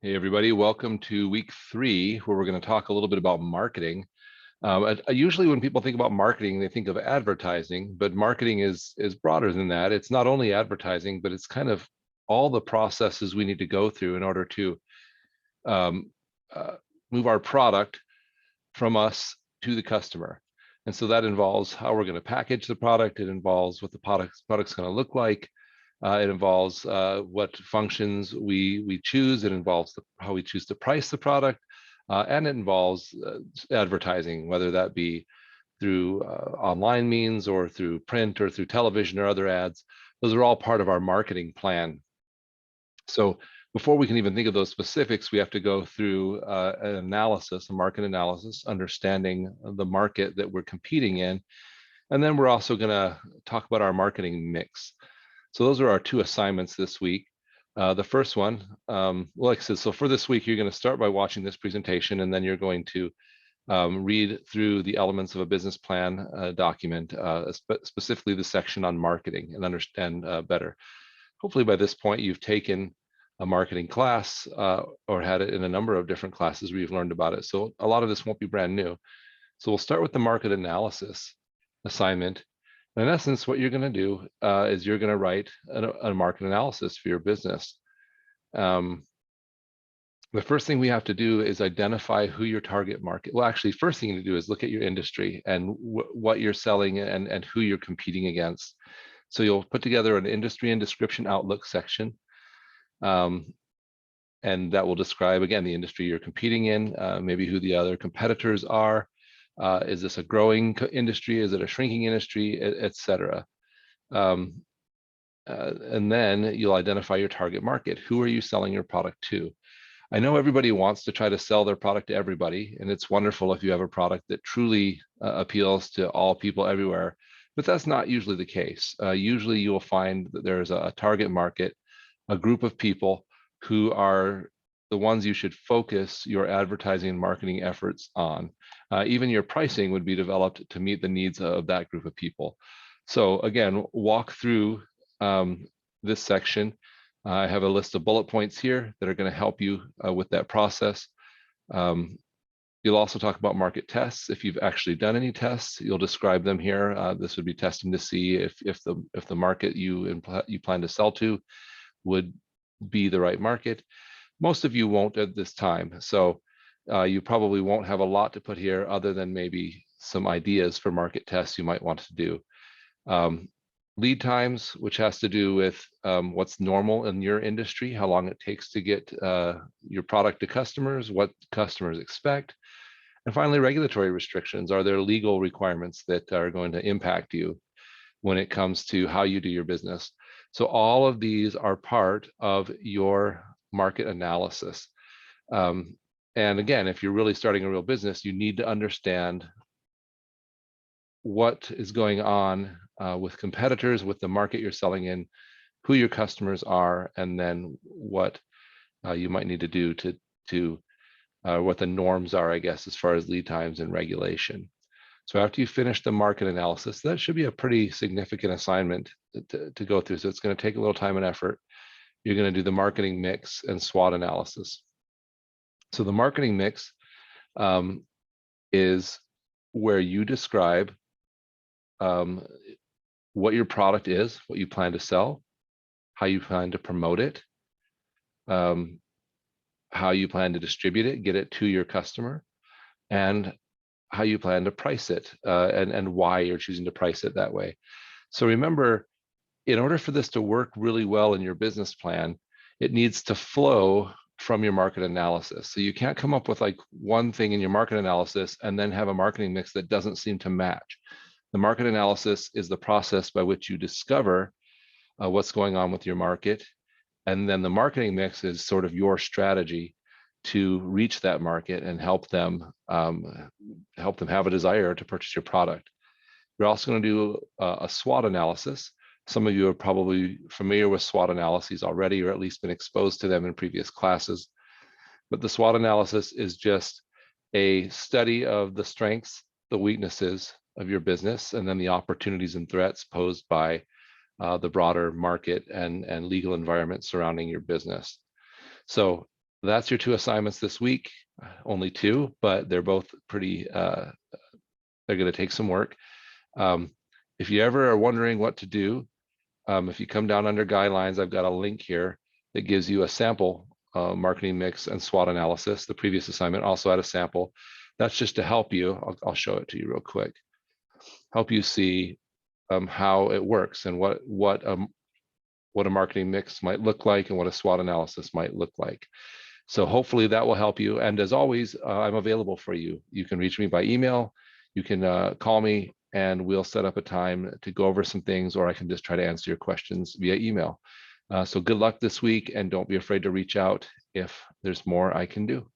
Hey everybody, welcome to week 3, where we're going to talk a little bit about marketing. Usually when people think about marketing, they think of advertising, but marketing is broader than that. It's not only advertising, but it's kind of all the processes we need to go through in order to um, uh, move our product from us to the customer. And so that involves how we're going to package the product. It involves what the product's going to look like. It involves what functions we choose. It involves how we choose to price the product, and it involves advertising, whether that be through online means or through print or through television or other ads. Those are all part of our marketing plan. So before we can even think of those specifics, we have to go through an analysis, a market analysis, understanding the market that we're competing in. And then we're also going to talk about our marketing mix. So those are our 2 assignments this week. The first one, like I said, so for this week, you're going to start by watching this presentation, and then you're going to read through the elements of a business plan document, specifically the section on marketing, and understand better. Hopefully by this point, you've taken a marketing class or had it in a number of different classes where you've learned about it. So a lot of this won't be brand new. So we'll start with the market analysis assignment. And in essence, what you're going to do is you're going to write a market analysis for your business. The first thing we have to do is identify who your target market. Well, actually, first thing to do is look at your industry and what you're selling and who you're competing against. So you'll put together an industry and description outlook section. And that will describe, again, the industry you're competing in, maybe who the other competitors are. Is this a growing industry? Is it a shrinking industry, et cetera? And then you'll identify your target market. Who are you selling your product to? I know everybody wants to try to sell their product to everybody, and it's wonderful if you have a product that truly appeals to all people everywhere, but that's not usually the case. Usually you will find that there's a target market, a group of people who are the ones you should focus your advertising and marketing efforts on. Even your pricing would be developed to meet the needs of that group of people. So again, walk through this section. I have a list of bullet points here that are going to help you with that process. You'll also talk about market tests. If you've actually done any tests, you'll describe them here. This would be testing to see if the market you plan to sell to would be the right market. Most of you won't at this time, so you probably won't have a lot to put here other than maybe some ideas for market tests you might want to do. Lead times, which has to do with what's normal in your industry, how long it takes to get your product to customers, what customers expect. And finally, regulatory restrictions. Are there legal requirements that are going to impact you when it comes to how you do your business? So all of these are part of your market analysis. And again, if you're really starting a real business, you need to understand what is going on with competitors, with the market you're selling in, who your customers are, and then what you might need to do to what the norms are, I guess, as far as lead times and regulation. So after you finish the market analysis, that should be a pretty significant assignment to go through. So it's going to take a little time and effort. You're going to do the marketing mix and SWOT analysis. So the marketing mix is where you describe what your product is, what you plan to sell, how you plan to promote it, how you plan to distribute it, get it to your customer, and how you plan to price it, and why you're choosing to price it that way. So remember, in order for this to work really well in your business plan, it needs to flow from your market analysis. So you can't come up with like one thing in your market analysis and then have a marketing mix that doesn't seem to match. The market analysis is the process by which you discover what's going on with your market. And then the marketing mix is sort of your strategy to reach that market and help them have a desire to purchase your product. You're also going to do a SWOT analysis. Some of you are probably familiar with SWOT analyses already, or at least been exposed to them in previous classes. But the SWOT analysis is just a study of the strengths, the weaknesses of your business, and then the opportunities and threats posed by the broader market and legal environment surrounding your business. So That's your 2 assignments this week. Only 2, but they're both pretty, they're going to take some work. If you ever are wondering what to do, if you come down under guidelines, I've got a link here that gives you a sample marketing mix and SWOT analysis. The previous assignment also had a sample. That's just to help you. I'll show it to you real quick. Help you see how it works and what a marketing mix might look like and what a SWOT analysis might look like. So hopefully that will help you. And as always, I'm available for you. You can reach me by email. You can call me and we'll set up a time to go over some things, or I can just try to answer your questions via email. So good luck this week, and don't be afraid to reach out if there's more I can do.